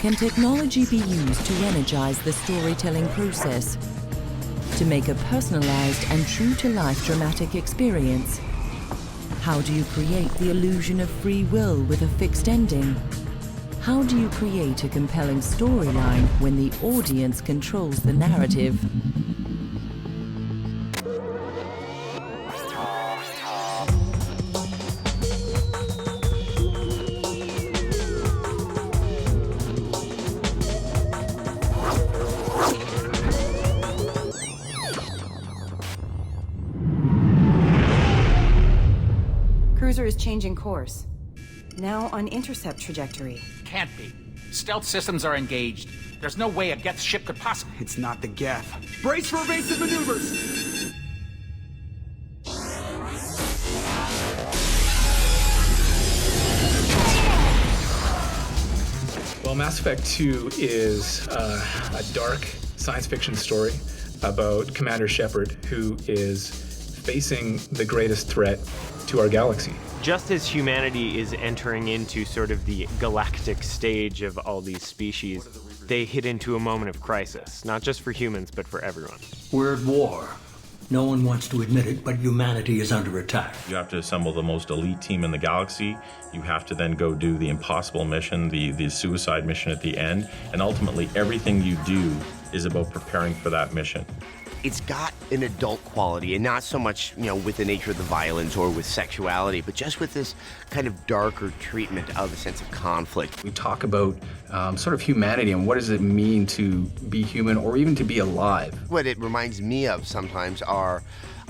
Can technology be used to energize the storytelling process? To make a personalized and true-to-life dramatic experience? How do you create the illusion of free will with a fixed ending? How do you create a compelling storyline when the audience controls the narrative? Cruiser is changing course. Now on intercept trajectory. Can't be. Stealth systems are engaged. There's no way a Geth ship could possibly... It's not the Geth. Brace for evasive maneuvers! Well, Mass Effect 2 is a dark science fiction story about Commander Shepard, who is facing the greatest threat to our galaxy. Just as humanity is entering into sort of the galactic stage of all these species, they hit into a moment of crisis, not just for humans, but for everyone. We're at war. No one wants to admit it, but humanity is under attack. You have to assemble the most elite team in the galaxy. You have to then go do the impossible mission, the suicide mission at the end, and ultimately everything you do is about preparing for that mission. It's got an adult quality, and not so much, with the nature of the violence or with sexuality, but just with this kind of darker treatment of a sense of conflict. We talk about sort of humanity and what does it mean to be human or even to be alive. What it reminds me of sometimes are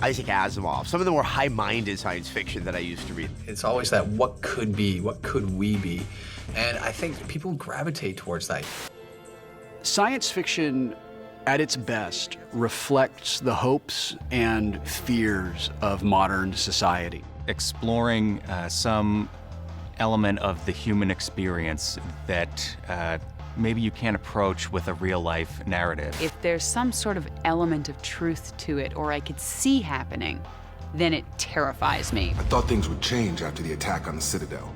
Isaac Asimov, some of the more high-minded science fiction that I used to read. It's always that what could be, what could we be? And I think people gravitate towards that. Science fiction, at its best, reflects the hopes and fears of modern society. Exploring some element of the human experience that maybe you can't approach with a real-life narrative. If there's some sort of element of truth to it, or I could see happening, then it terrifies me. I thought things would change after the attack on the Citadel.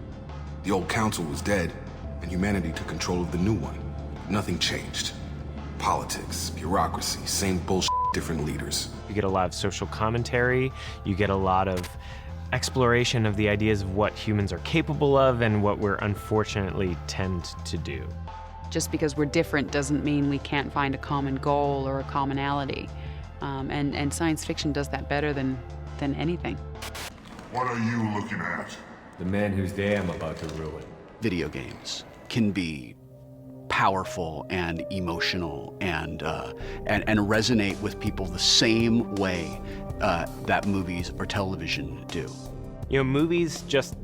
The old council was dead, and humanity took control of the new one. Nothing changed. Politics, bureaucracy, same bullshit, different leaders. You get a lot of social commentary, you get a lot of exploration of the ideas of what humans are capable of and what we're unfortunately tend to do. Just because we're different doesn't mean we can't find a common goal or a commonality. And science fiction does that better than anything. What are you looking at? The man whose day I'm about to ruin. Video games can be powerful and emotional and resonate with people the same way that movies or television do. Movies just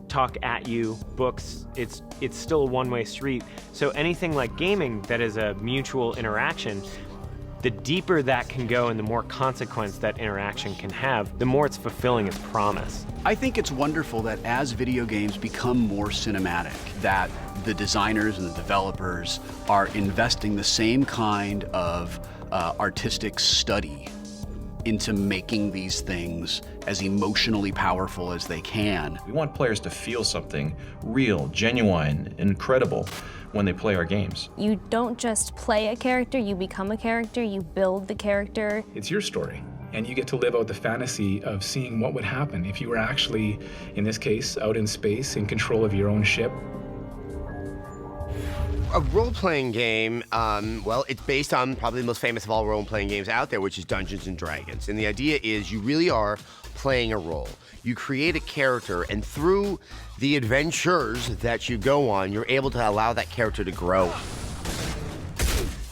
talk at you. Books, it's still a one-way street. So anything like gaming that is a mutual interaction, the deeper that can go and the more consequence that interaction can have, the more it's fulfilling its promise. I think it's wonderful that as video games become more cinematic, that the designers and the developers are investing the same kind of artistic study into making these things as emotionally powerful as they can. We want players to feel something real, genuine, incredible when they play our games. You don't just play a character, you become a character, you build the character. It's your story, and you get to live out the fantasy of seeing what would happen if you were actually, in this case, out in space in control of your own ship. A role-playing game, well, it's based on probably the most famous of all role-playing games out there, which is Dungeons & Dragons. And the idea is you really are playing a role. You create a character, and through the adventures that you go on, you're able to allow that character to grow.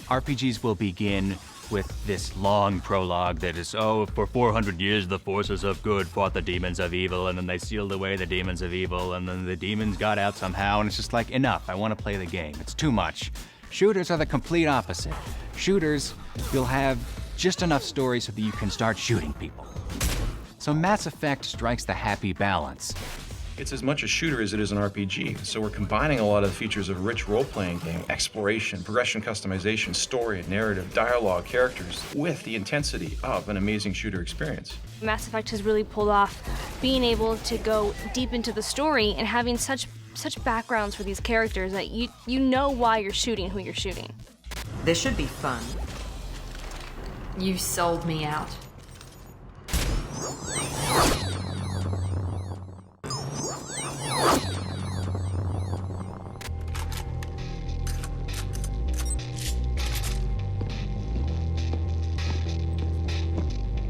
RPGs will begin with this long prologue that is, for 400 years the forces of good fought the demons of evil, and then they sealed away the demons of evil, and then the demons got out somehow, and it's just like, enough, I want to play the game. It's too much. Shooters are the complete opposite. Shooters, you'll have just enough story so that you can start shooting people. So Mass Effect strikes the happy balance. It's as much a shooter as it is an RPG, so we're combining a lot of the features of a rich role-playing game, exploration, progression customization, story, narrative, dialogue, characters, with the intensity of an amazing shooter experience. Mass Effect has really pulled off being able to go deep into the story and having such such backgrounds for these characters that you know why you're shooting who you're shooting. This should be fun. You sold me out.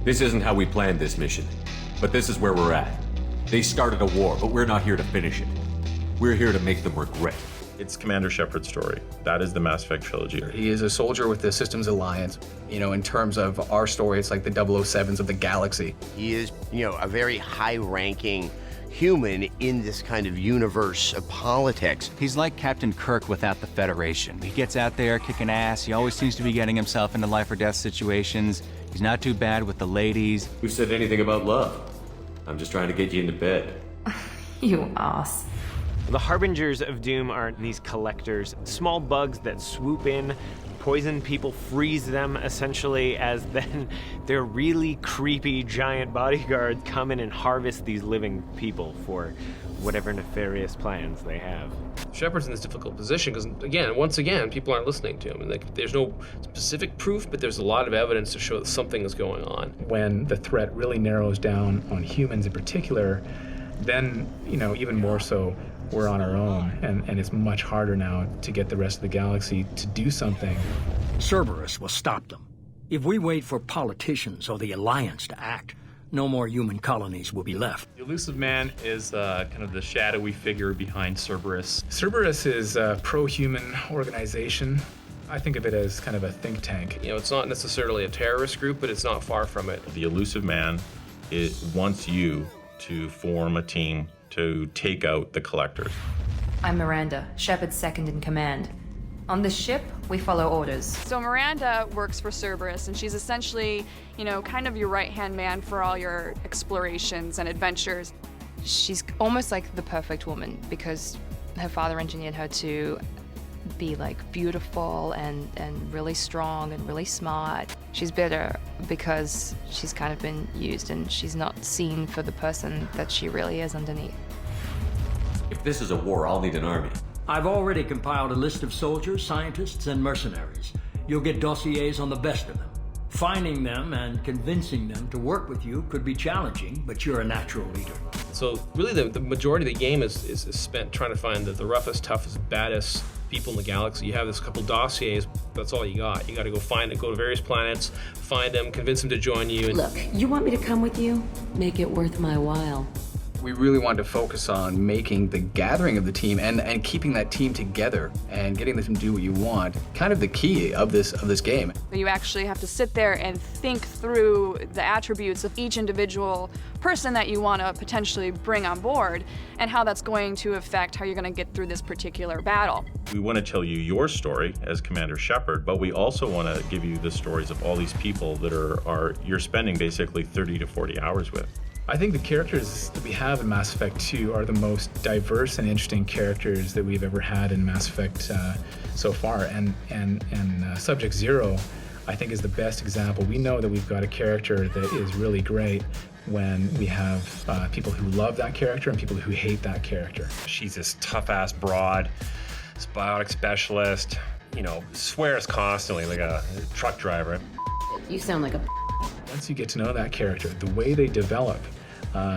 This isn't how we planned this mission, but this is where we're at. They started a war, but we're not here to finish it. We're here to make them regret. It's Commander Shepard's story. That is the Mass Effect trilogy. He is a soldier with the Systems Alliance. You know, in terms of our story, it's like the 007s of the galaxy. He is, you know, a very high-ranking human in this kind of universe of politics. He's like Captain Kirk without the Federation. He gets out there kicking ass. He always seems to be getting himself into life or death situations. He's not too bad with the ladies. Who said anything about love? I'm just trying to get you into bed. You ass. The Harbingers of Doom are these collectors, small bugs that swoop in, poison people, freeze them essentially, as then their really creepy giant bodyguards come in and harvest these living people for whatever nefarious plans they have. Shepard's in this difficult position because, once again, people aren't listening to him. And there's no specific proof, but there's a lot of evidence to show that something is going on. When the threat really narrows down on humans in particular, then, you know, even more so, we're on our own, and it's much harder now to get the rest of the galaxy to do something. Cerberus will stop them. If we wait for politicians or the Alliance to act, no more human colonies will be left. The Elusive Man is kind of the shadowy figure behind Cerberus. Cerberus is a pro-human organization. I think of it as kind of a think tank. You know, it's not necessarily a terrorist group, but it's not far from it. The Elusive Man, it wants you to form a team to take out the collectors. I'm Miranda, Shepard's second in command. On this ship, we follow orders. So Miranda works for Cerberus, and she's essentially, you know, kind of your right-hand man for all your explorations and adventures. She's almost like the perfect woman because her father engineered her to be like beautiful and really strong and really smart. She's bitter because she's kind of been used and she's not seen for the person that she really is underneath. If this is a war, I'll need an army. I've already compiled a list of soldiers, scientists, and mercenaries. You'll get dossiers on the best of them. Finding them and convincing them to work with you could be challenging, but you're a natural leader. So really the majority of the game is spent trying to find the roughest, toughest, baddest people in the galaxy. You have this couple dossiers, that's all you got. You got to go find it, go to various planets, find them, convince them to join you. Look, you want me to come with you? Make it worth my while. We really wanted to focus on making the gathering of the team and keeping that team together and getting them to do what you want. Kind of the key of this game. You actually have to sit there and think through the attributes of each individual person that you want to potentially bring on board and how that's going to affect how you're going to get through this particular battle. We want to tell you your story as Commander Shepard, but we also want to give you the stories of all these people that you're spending basically 30 to 40 hours with. I think the characters that we have in Mass Effect 2 are the most diverse and interesting characters that we've ever had in Mass Effect so far. And Subject Zero, I think, is the best example. We know that we've got a character that is really great when we have people who love that character and people who hate that character. She's this tough-ass broad, this biotic specialist, you know, swears constantly like a truck driver. You sound like a... Once you get to know that character, the way they develop,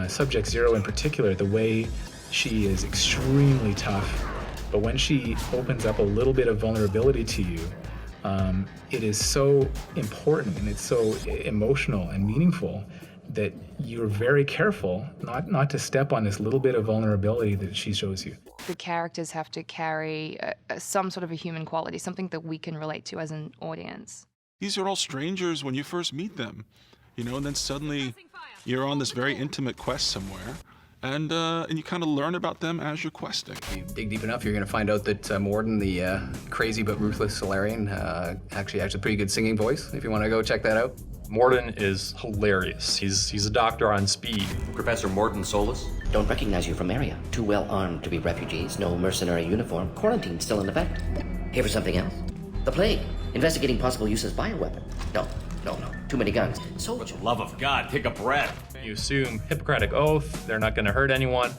Subject Zero in particular, the way she is extremely tough, but when she opens up a little bit of vulnerability to you, it is so important and it's so emotional and meaningful that you're very careful not to step on this little bit of vulnerability that she shows you. The characters have to carry some sort of a human quality, something that we can relate to as an audience. These are all strangers when you first meet them, you know, and then suddenly you're on this very intimate quest somewhere, and you kind of learn about them as you're questing. If you dig deep enough, you're going to find out that Morden, the crazy but ruthless Solarian, actually has a pretty good singing voice, if you want to go check that out. Morden is hilarious. He's a doctor on speed. Professor Morden Solus? Don't recognize you from area. Too well armed to be refugees, no mercenary uniform, quarantine still in effect. Here for something else? The plague. Investigating possible use as bioweapon. No. Too many guns. For the love of God, take a breath. You assume Hippocratic Oath, they're not going to hurt anyone.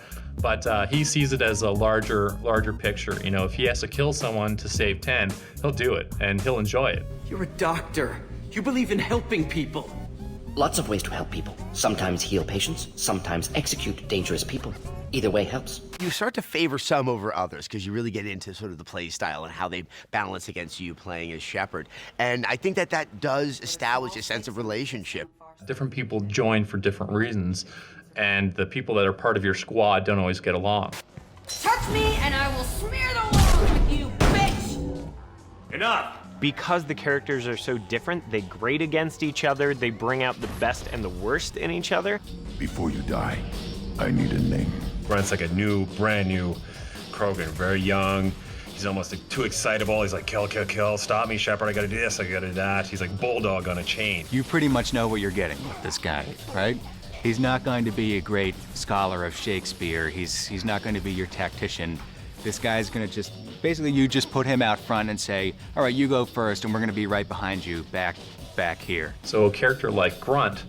But he sees it as a larger picture. You know, if he has to kill someone to save 10, he'll do it, and he'll enjoy it. You're a doctor. You believe in helping people. Lots of ways to help people. Sometimes heal patients, sometimes execute dangerous people. Either way helps. You start to favor some over others because you really get into sort of the play style and how they balance against you playing as Shepard. And I think that that does establish a sense of relationship. Different people join for different reasons, and the people that are part of your squad don't always get along. Touch me and I will smear the walls with you, bitch! Enough! Because the characters are so different, they grate against each other, they bring out the best and the worst in each other. Before you die, I need a name. Grunt's like a brand new Krogan, very young. He's almost like too excitable. He's like, kill, kill, kill. Stop me, Shepard. I gotta do this, I gotta do that. He's like bulldog on a chain. You pretty much know what you're getting with this guy, right? He's not going to be a great scholar of Shakespeare. He's not going to be your tactician. This guy's gonna just, basically you just put him out front and say, all right, you go first and we're gonna be right behind you, back here. So a character like Grunt,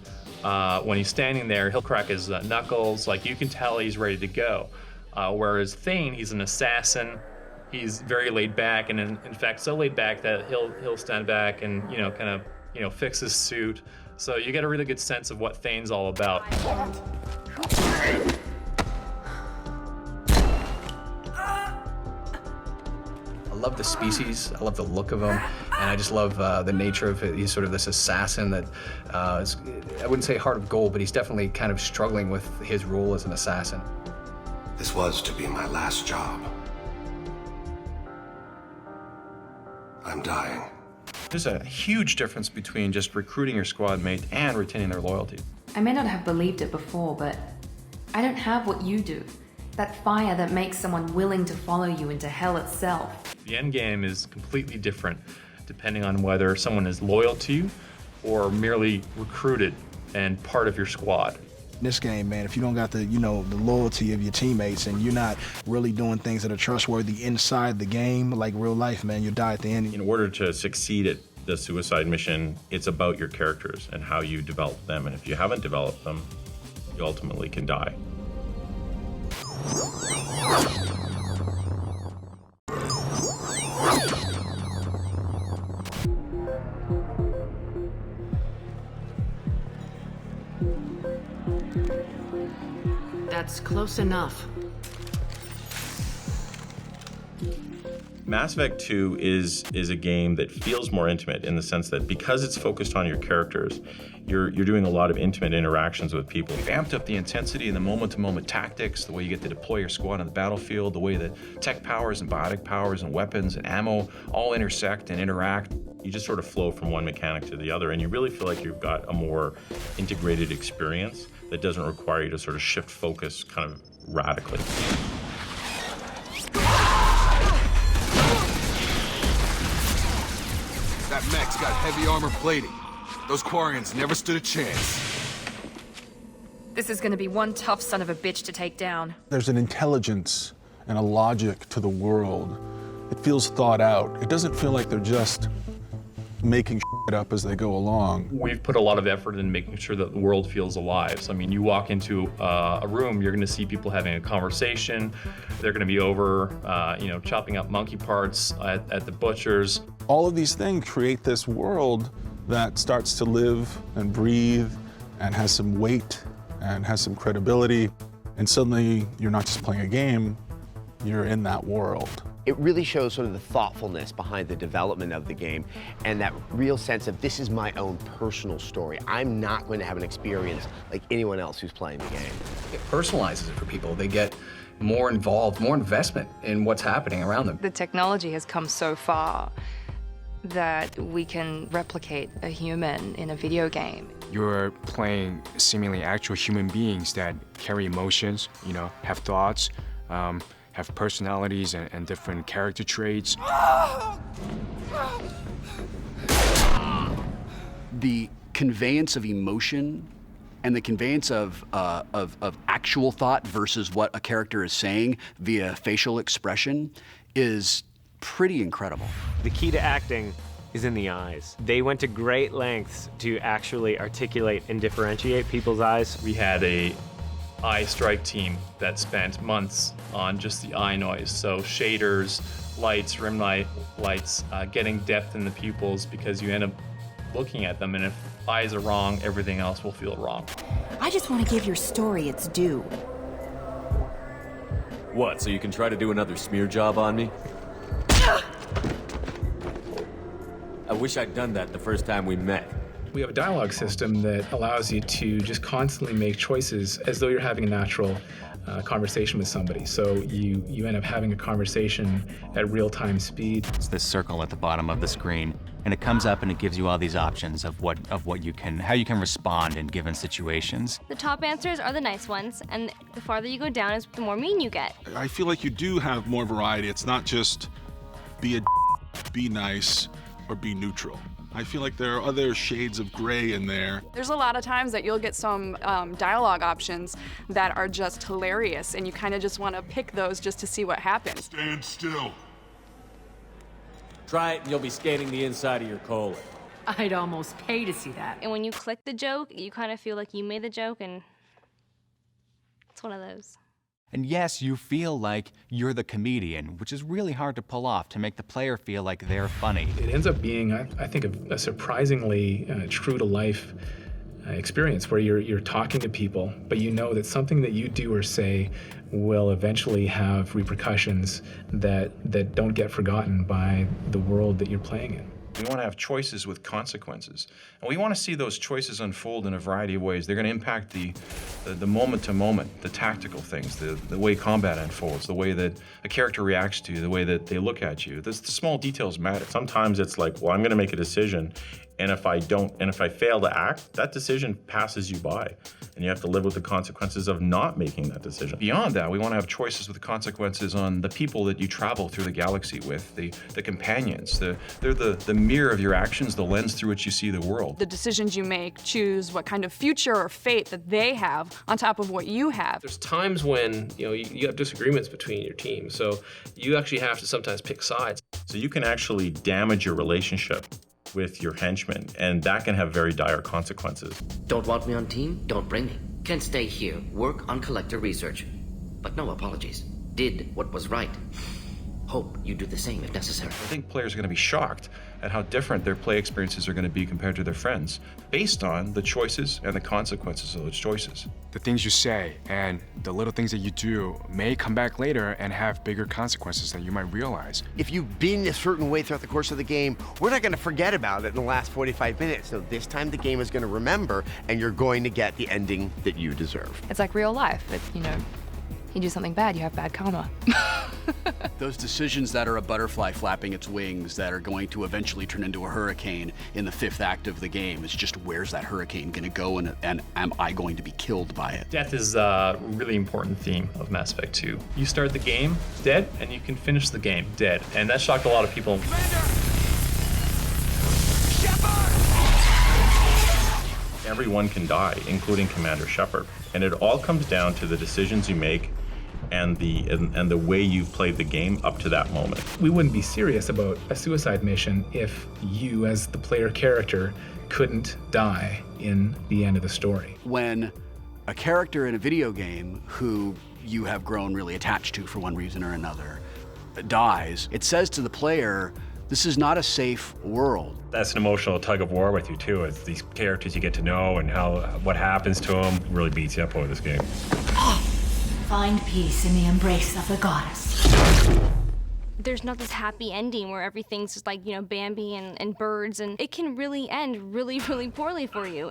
when he's standing there, he'll crack his knuckles, like you can tell he's ready to go. Whereas Thane, he's an assassin. He's very laid back, and in fact, so laid back that he'll stand back and kind of fix his suit. So you get a really good sense of what Thane's all about. I love the species, I love the look of him, and I just love the nature of it. He's sort of this assassin that is, I wouldn't say heart of gold, but he's definitely kind of struggling with his role as an assassin. This was to be my last job. I'm dying. There's a huge difference between just recruiting your squad mate and retaining their loyalty. I may not have believed it before, but I don't have what you do. That fire that makes someone willing to follow you into hell itself. The end game is completely different depending on whether someone is loyal to you or merely recruited and part of your squad. In this game, man, if you don't got the, the loyalty of your teammates and you're not really doing things that are trustworthy inside the game, like real life, man, you die at the end. In order to succeed at the suicide mission, it's about your characters and how you develop them. And if you haven't developed them, you ultimately can die. That's close enough. Mass Effect 2 is a game that feels more intimate in the sense that because it's focused on your characters, you're doing a lot of intimate interactions with people. We've amped up the intensity and the moment-to-moment tactics, the way you get to deploy your squad on the battlefield, the way that tech powers and biotic powers and weapons and ammo all intersect and interact. You just sort of flow from one mechanic to the other, and you really feel like you've got a more integrated experience that doesn't require you to sort of shift focus kind of radically. That mech's got heavy armor plating. Those Quarians never stood a chance. This is gonna be one tough son of a bitch to take down. There's an intelligence and a logic to the world. It feels thought out. It doesn't feel like they're just making shit up as they go along. We've put a lot of effort in making sure that the world feels alive. So, I mean, you walk into a room, you're gonna see people having a conversation. They're gonna be over, chopping up monkey parts at the butcher's. All of these things create this world that starts to live and breathe and has some weight and has some credibility. And suddenly you're not just playing a game, you're in that world. It really shows sort of the thoughtfulness behind the development of the game and that real sense of this is my own personal story. I'm not going to have an experience like anyone else who's playing the game. It personalizes it for people. They get more involved, more investment in what's happening around them. The technology has come so far that we can replicate a human in a video game. You're playing seemingly actual human beings that carry emotions, have thoughts, have personalities and different character traits. The conveyance of emotion and the conveyance of actual thought versus what a character is saying via facial expression is pretty incredible. The key to acting is in the eyes. They went to great lengths to actually articulate and differentiate people's eyes. We had a eye strike team that spent months on just the eye noise. So shaders, lights, rim lights, getting depth in the pupils, because you end up looking at them, and if eyes are wrong, everything else will feel wrong. I just want to give your story its due. What, so you can try to do another smear job on me? I wish I'd done that the first time we met. We have a dialogue system that allows you to just constantly make choices as though you're having a natural conversation with somebody. So you end up having a conversation at real-time speed. It's this circle at the bottom of the screen, and it comes up and it gives you all these options of how you can respond in given situations. The top answers are the nice ones, and the farther you go down is the more mean you get. I feel like you do have more variety. It's not just be nice, or be neutral. I feel like there are other shades of gray in there. There's a lot of times that you'll get some dialogue options that are just hilarious, and you kind of just want to pick those just to see what happens. Stand still. Try it and you'll be scanning the inside of your colon. I'd almost pay to see that. And when you click the joke, you kind of feel like you made the joke, and it's one of those. And yes, you feel like you're the comedian, which is really hard to pull off, to make the player feel like they're funny. It ends up being, I think, a surprisingly true-to-life experience where you're talking to people, but you know that something that you do or say will eventually have repercussions that don't get forgotten by the world that you're playing in. We want to have choices with consequences. And we want to see those choices unfold in a variety of ways. They're going to impact the moment to moment, the tactical things, the way combat unfolds, the way that a character reacts to you, the way that they look at you. The small details matter. Sometimes it's like, well, I'm going to make a decision, and if I fail to act, that decision passes you by, and you have to live with the consequences of not making that decision. Beyond that, we want to have choices with consequences on the people that you travel through the galaxy with, the companions. They're the mirror of your actions, the lens through which you see the world. The decisions you make choose what kind of future or fate that they have on top of what you have. There's times when you have disagreements between your team, so you actually have to sometimes pick sides. So you can actually damage your relationship with your henchmen, and that can have very dire consequences. Don't want me on team? Don't bring me. Can stay here, work on collector research. But no apologies. Did what was right. Hope you do the same if necessary. I think players are going to be shocked at how different their play experiences are going to be compared to their friends, based on the choices and the consequences of those choices. The things you say and the little things that you do may come back later and have bigger consequences than you might realize. If you've been a certain way throughout the course of the game, we're not going to forget about it in the last 45 minutes. So this time the game is going to remember, and you're going to get the ending that you deserve. It's like real life. You do something bad, you have bad karma. Those decisions that are a butterfly flapping its wings that are going to eventually turn into a hurricane in the 5th act of the game is just, where's that hurricane going to go, and am I going to be killed by it? Death is a really important theme of Mass Effect 2. You start the game dead, and you can finish the game dead. And that shocked a lot of people. Everyone can die, including Commander Shepard. And it all comes down to the decisions you make and the way you've played the game up to that moment. We wouldn't be serious about a suicide mission if you, as the player character, couldn't die in the end of the story. When a character in a video game who you have grown really attached to for one reason or another dies, it says to the player, this is not a safe world. That's an emotional tug of war with you too. It's these characters you get to know and what happens to them really beats you up over this game. Find peace in the embrace of the goddess. There's not this happy ending where everything's just like, Bambi and birds, and it can really end really, really poorly for you.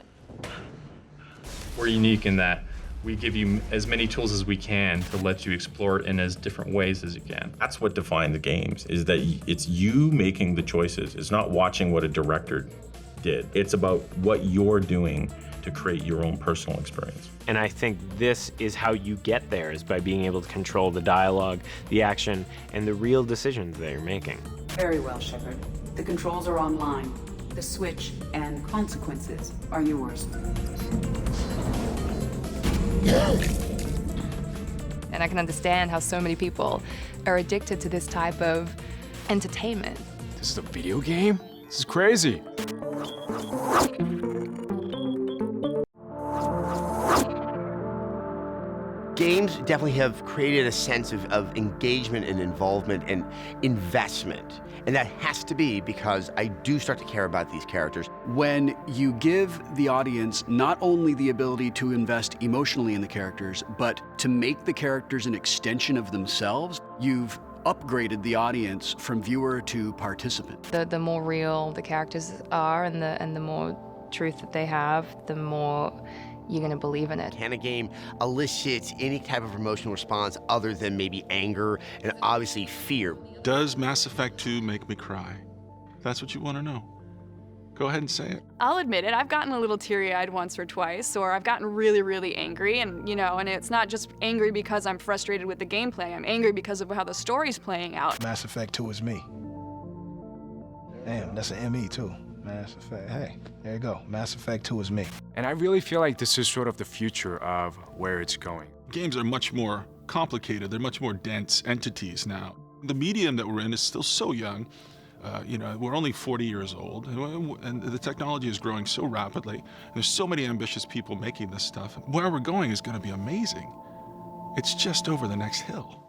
We're unique in that we give you as many tools as we can to let you explore it in as different ways as you can. That's what defined the games, is that it's you making the choices. It's not watching what a director did. It's about what you're doing to create your own personal experience. And I think this is how you get there, is by being able to control the dialogue, the action, and the real decisions that you're making. Very well, Shepard. The controls are online. The switch and consequences are yours. And I can understand how so many people are addicted to this type of entertainment. This is a video game? This is crazy. games definitely have created a sense of engagement and involvement and investment. And that has to be because I do start to care about these characters. When you give the audience not only the ability to invest emotionally in the characters, but to make the characters an extension of themselves, you've upgraded the audience from viewer to participant. The more real the characters are and the more truth that they have, the more you're going to believe in it. Can a game elicit any type of emotional response other than maybe anger and obviously fear? Does Mass Effect 2 make me cry? That's what you want to know. Go ahead and say it. I'll admit it, I've gotten a little teary-eyed once or twice, or I've gotten really, really angry, and and it's not just angry because I'm frustrated with the gameplay, I'm angry because of how the story's playing out. Mass Effect 2 is me. Damn, that's an ME too. Mass Effect, hey, there you go. Mass Effect 2 is me. And I really feel like this is sort of the future of where it's going. Games are much more complicated. They're much more dense entities now. The medium that we're in is still so young. We're only 40 years old, and the technology is growing so rapidly. There's so many ambitious people making this stuff. Where we're going is going to be amazing. It's just over the next hill.